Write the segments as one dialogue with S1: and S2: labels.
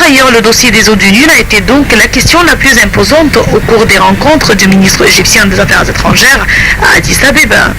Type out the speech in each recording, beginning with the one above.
S1: ailleurs, le dossier des eaux du Nil a été donc la question la plus imposante au cours des rencontres du ministre égyptien des Affaires étrangères à Addis Abeba.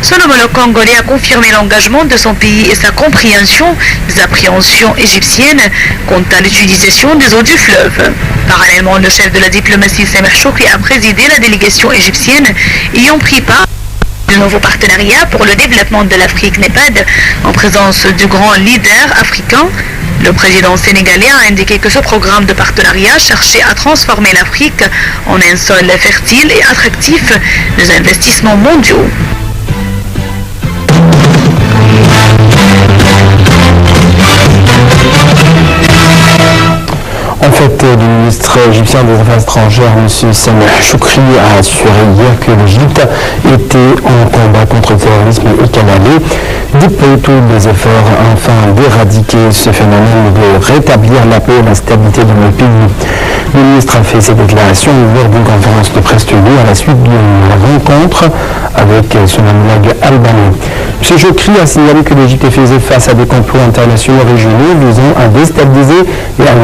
S1: Son homologue congolais a confirmé l'engagement de son pays et sa compréhension des appréhensions égyptiennes quant à l'utilisation des eaux du fleuve. Parallèlement, le chef de la diplomatie Sameh Choukri a présidé la délégation égyptienne ayant pris part de nouveau partenariat pour le développement de l'Afrique NEPAD en présence du grand leader africain. Le président sénégalais a indiqué que ce programme de partenariat cherchait à transformer l'Afrique en un sol fertile et attractif des investissements mondiaux.
S2: En fait, le ministre égyptien des Affaires étrangères, M. Sameh Choukri, a assuré hier que l'Égypte était en combat contre le terrorisme et qu'elle allait déployer tous les efforts afin d'éradiquer ce phénomène, de rétablir la paix et la stabilité dans le pays. Le ministre a fait ces déclarations lors d'une conférence de presse tenue à la suite d'une rencontre avec son homologue albanais. M. Choukri a signalé que l'Égypte faisait face à des complots internationaux régionaux visant à déstabiliser et à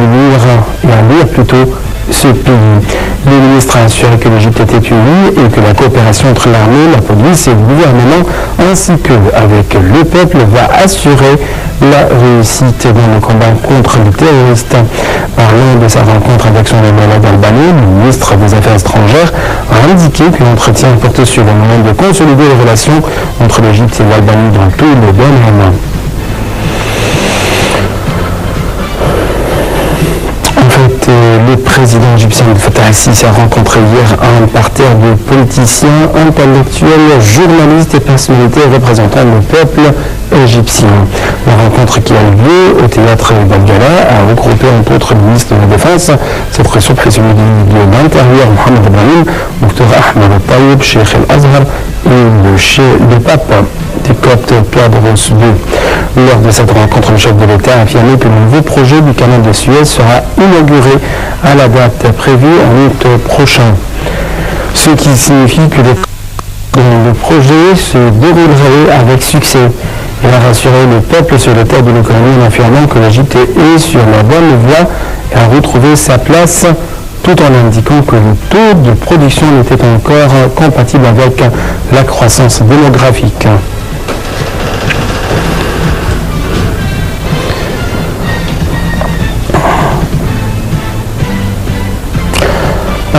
S2: nuire plutôt ce pays. Le ministre a assuré que l'Égypte était unie et que la coopération entre l'armée, la police et le gouvernement ainsi qu'avec le peuple va assurer la réussite dans le combat contre les terroristes. Parlant de sa rencontre avec son homologue albanais, le ministre des Affaires étrangères a indiqué que l'entretien porte sur le moyen de consolider les relations entre l'Égypte et l'Albanie dans tous les domaines. Le président égyptien Abdel Fattah el-Sisi a rencontré hier un parterre de politiciens, intellectuels, journalistes et personnalités représentant le peuple égyptien. La rencontre qui a eu lieu au théâtre d'Al-Gala a regroupé entre autres le ministre de la Défense, cette fois surprise de l'Intérieur, Mohamed Ibrahim, Dr Ahmed Taïeb, Cheikh El-Azhar et le pape des Coptes, Tewodros II. Lors de cette rencontre, le chef de l'État a affirmé que le nouveau projet du canal de Suez sera inauguré à la date prévue en août prochain. Ce qui signifie que le projet se déroulerait avec succès. Il a rassuré le peuple sur l'état de l'économie en affirmant que l'Égypte est sur la bonne voie et a retrouvé sa place, tout en indiquant que le taux de production n'était encore compatible avec la croissance démographique.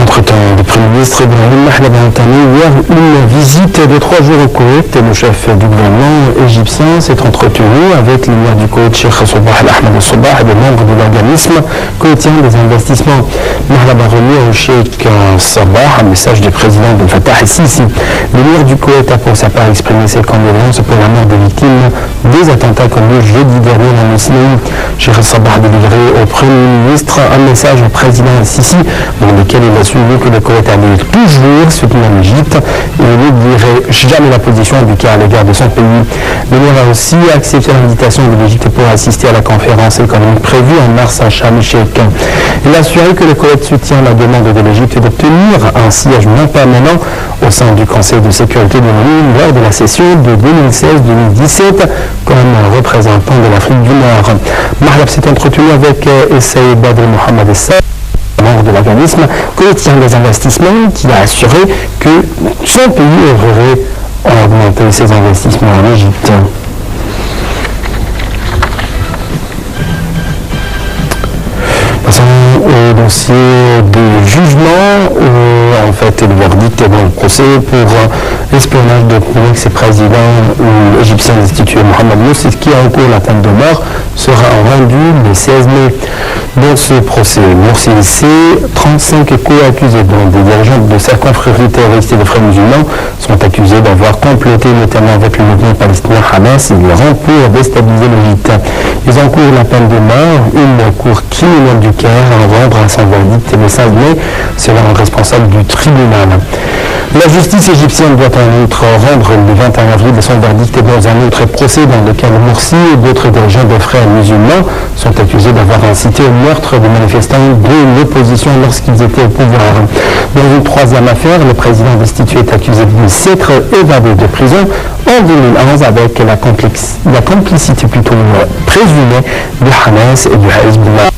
S2: Entre-temps, le Premier ministre Ibrahim Mahlab a entamé hier une visite de 3 jours au Koweït. Le chef du gouvernement égyptien s'est entretenu avec l'émir du Koweït, Cheikh Sabah Al-Ahmed Al-Sabah, et des membres de l'organisme koweïtien des investissements. Mahlab a remis au Cheikh Sabah un message du président Abdel Fattah el-Sisi. L'émir du Koweït a pour sa part exprimé ses condoléances pour la mort des victimes des attentats commis jeudi dernier dans le Sinaï. Cheikh Sabah a délivré au Premier ministre un message au président el-Sisi dans lequel il a souligné que le Koweït allait toujours soutenir l'Égypte et n'oublierait jamais la position indiquée à l'égard de son pays. L'émir a aussi accepté l'invitation de l'Égypte pour assister à la conférence économique prévue en mars à Sharm el-Sheikh. Il a assuré que le Koweït soutient la demande de l'Égypte d'obtenir un siège non permanent au sein du Conseil de sécurité de l'ONU lors de la session de 2016-2017 comme représentant de l'Afrique du Nord. Mahlab s'est entretenu avec Essaï Badr Mohamed Essa, membre de l'organisme koweïtien des investissements, qui a assuré que son pays œuvrerait à augmenter ses investissements en Égypte. Passons au dossier de jugement, en fait, le verdict dans le procès pour espionnage de l'ex-président égyptien institué Mohamed Morsi, qui a encouru la peine de mort, sera rendu le 16 mai. Dans ce procès, Morsi et 35 co-accusés, dont des dirigeants de sa confrérie terroriste et de frères musulmans, sont accusés d'avoir comploté notamment avec le mouvement palestinien Hamas et l'Iran pour déstabiliser l'Égypte. Ils encourent la peine de mort, une cour criminelle du Caire à rendre à son verdict le 5 mai, selon un responsable du tribunal. La justice égyptienne doit en outre rendre le 21 avril son verdict dans un autre procès dans lequel Morsi et d'autres dirigeants des frères musulmans sont accusés d'avoir incité au meurtre des manifestants de l'opposition lorsqu'ils étaient au pouvoir. Dans une troisième affaire, le président destitué est accusé de s'être évadé de prison en 2011 avec la complicité présumée du Hamas et du Hezbollah.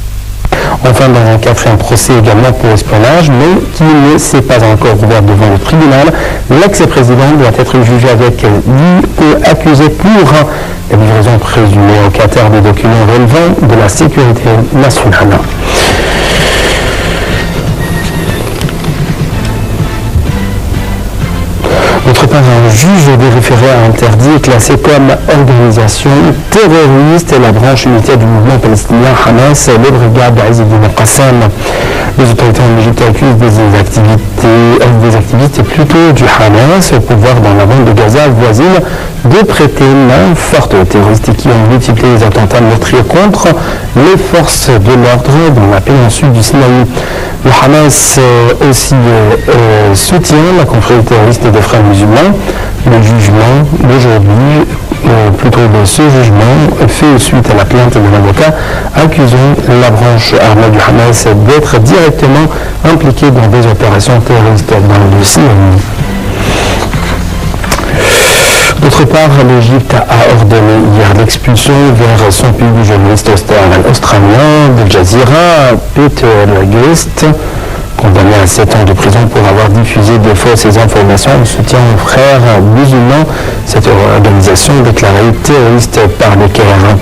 S2: Enfin, dans un quatrième procès également pour espionnage, mais qui ne s'est pas encore ouvert devant le tribunal, l'ex-président doit être jugé avec 10 accusés pour la livraison présumée au Qatar des documents relevant de la sécurité nationale. D'autre part, un juge des référés a interdit et classé comme organisation terroriste la branche unitaire du mouvement palestinien Hamas, les brigades d'Aziz ibn Qassam. Les autorités en Égypte accusent des activistes plutôt du Hamas au pouvoir dans la bande de Gaza voisine de prêter main forte aux terroristes qui ont multiplié les attentats meurtriers contre les forces de l'ordre dans la péninsule du Sinaï. Le Hamas aussi soutient la confrérie terroriste des frères musulmans. Le jugement d'aujourd'hui, plutôt de ce jugement, fait suite à la plainte de l'avocat accusant la branche armée du Hamas d'être directement impliquée dans des opérations terroristes dans le Sinaï. D'autre part, l'Égypte a ordonné hier l'expulsion vers son pays du journaliste australien d'Al Jazeera, Peter Guest, condamné à 7 ans de prison pour avoir diffusé de fausses informations en soutien aux frères musulmans, cette organisation déclarée terroriste par le Caire.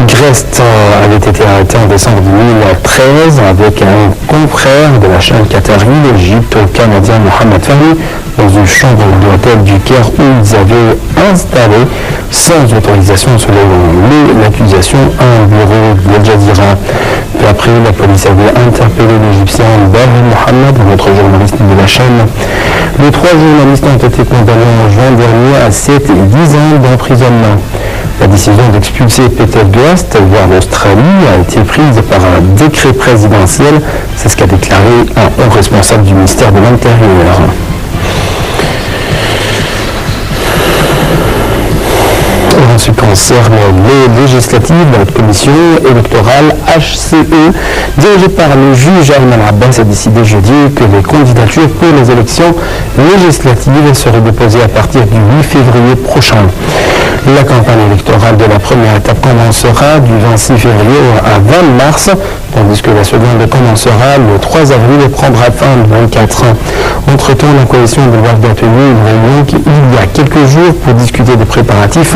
S2: Grest avait été arrêté en décembre 2013 avec un confrère de la chaîne qatari, l'Égypto-Canadien Mohamed Fahmy, dans une chambre de l'hôtel du Caire où ils avaient installé, sans autorisation selon l'accusation, un bureau de Al Jazeera. Puis après, la police avait interpellé l'Égyptien Bahri Mohamed, un autre journaliste de la chaîne. Les 3 journalistes ont été condamnés en juin dernier à 7 et 10 ans d'emprisonnement. La décision d'expulser Peter Guest vers l'Australie a été prise par un décret présidentiel, c'est ce qu'a déclaré un haut responsable du ministère de l'Intérieur. En ce qui concerne les législatives, la commission électorale HCE, dirigée par le juge Ayman Abbas, a décidé jeudi que les candidatures pour les élections législatives seraient déposées à partir du 8 février prochain. La campagne électorale de la première étape commencera du 26 février à 20 mars, tandis que la seconde commencera le 3 avril et prendra fin le 24. Entre-temps, la coalition de Wafd a tenu une réunion il y a quelques jours pour discuter des préparatifs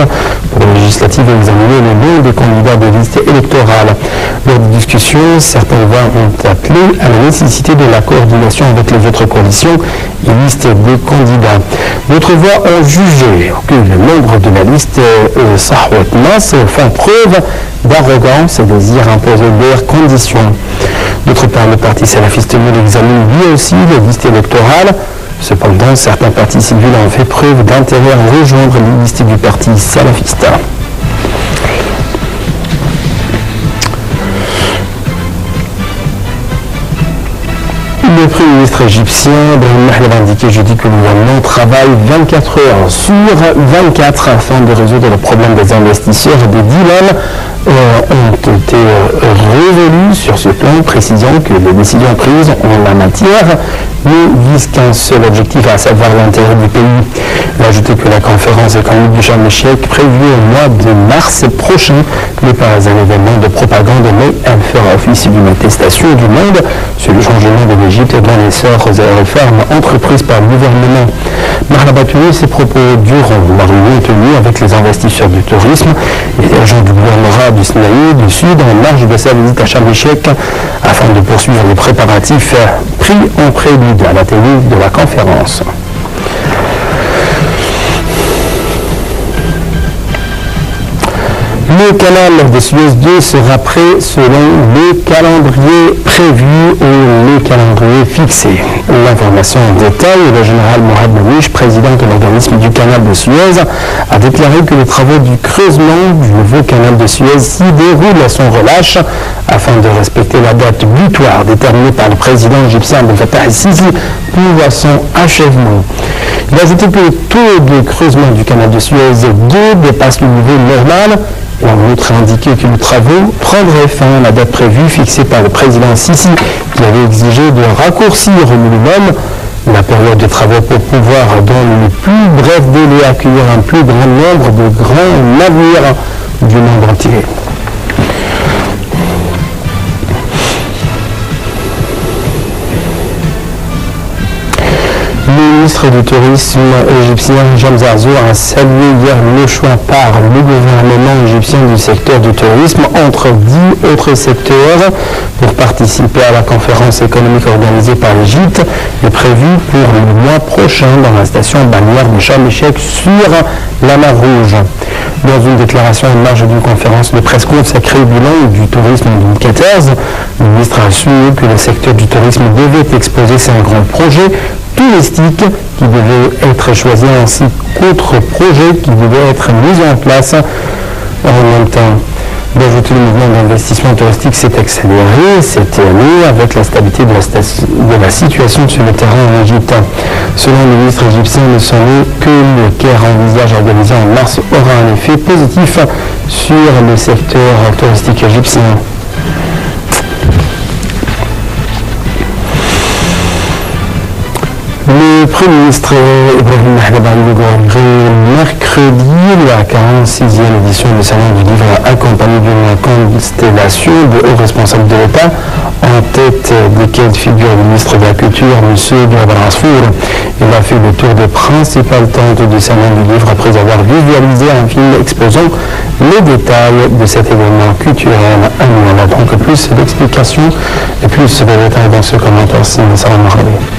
S2: pour les législatives et examiner les noms des candidats des listes électorales. Lors des discussions, certaines voix ont appelé à la nécessité de la coordination avec les autres coalitions et listes des candidats. D'autres voix ont jugé que les membres de la liste Sahwat Nas font preuve d'arrogance et désirent imposer leurs conditions. D'autre part, le parti salafiste Nour examine lui aussi les listes électorales. Cependant, certains partis civils ont fait preuve d'intérêt à rejoindre les listes du parti salafiste. Le Premier ministre égyptien Brahim Mahlab a indiqué jeudi que le gouvernement travaille 24 heures sur 24 afin de résoudre le problème des investisseurs et des dilemmes ont été résolus sur ce plan, précisant que les décisions prises en la matière ne visent qu'un seul objectif, à savoir l'intérêt du pays. Il a ajouté que la conférence économique du Sharm el-Sheikh, prévue au mois de mars prochain, n'est pas un événement de propagande, mais elle fera office d'une attestation du monde sur le changement de l'Égypte dans l'essor et réformes entreprises par le gouvernement. Mahlab a tenu ses propos durant la réunion tenue avec les investisseurs du tourisme et les agents du gouvernorat du Sinaï du Sud en marge de sa visite à Sharm el-Sheikh afin de poursuivre les préparatifs pris en prélude à la tenue de la conférence. Le canal de Suez 2 sera prêt selon le calendrier prévu ou le calendrier fixé. L'information en détail, le général Mourad Mouish, président de l'organisme du canal de Suez, a déclaré que les travaux du creusement du nouveau canal de Suez s'y déroulent à son relâche afin de respecter la date butoir déterminée par le président égyptien Abdel Fattah el-Sisi pour son achèvement. Il a ajouté que le taux de creusement du canal de Suez 2 dépasse le niveau normal. Il a en outre indiqué que les travaux prendraient fin à la date prévue fixée par le président Sisi, qui avait exigé de raccourcir au minimum la période de travaux pour pouvoir, dans le plus bref délai, accueillir un plus grand nombre de grands navires du monde entier. ministre du Tourisme égyptien James Zarzour a salué hier le choix par le gouvernement égyptien du secteur du tourisme entre 10 autres secteurs pour participer à la conférence économique organisée par l'Égypte et prévue pour le mois prochain dans la station balnéaire de Sharm el-Sheikh sur la mer Rouge. Dans une déclaration en marge d'une conférence de presse consacrée au bilan du tourisme en 2014, le ministre a souligné que le secteur du tourisme devait exposer ses grands projets touristiques qui devaient être choisis ainsi qu'autres projets qui devaient être mis en place en même temps. D'ajouter le mouvement d'investissement touristique s'est accéléré cette année avec la stabilité de la situation sur le terrain en Égypte. Selon le ministre égyptien, le sommet que le Caire envisage organiser en mars aura un effet positif sur le secteur touristique égyptien. Le Premier ministre Ibrahim Mahmoud mercredi la 46e édition du Salon du Livre accompagnée d'une constellation de hauts responsables de l'État en tête desquels figure le ministre de la Culture, M. Ghabar Asfour. Il a fait le tour des principales tentes du Salon du Livre après avoir visualisé un film exposant les détails de cet événement culturel annuel. Donc plus d'explications et plus de détails dans ce commentaire. C'est Salam Arabi.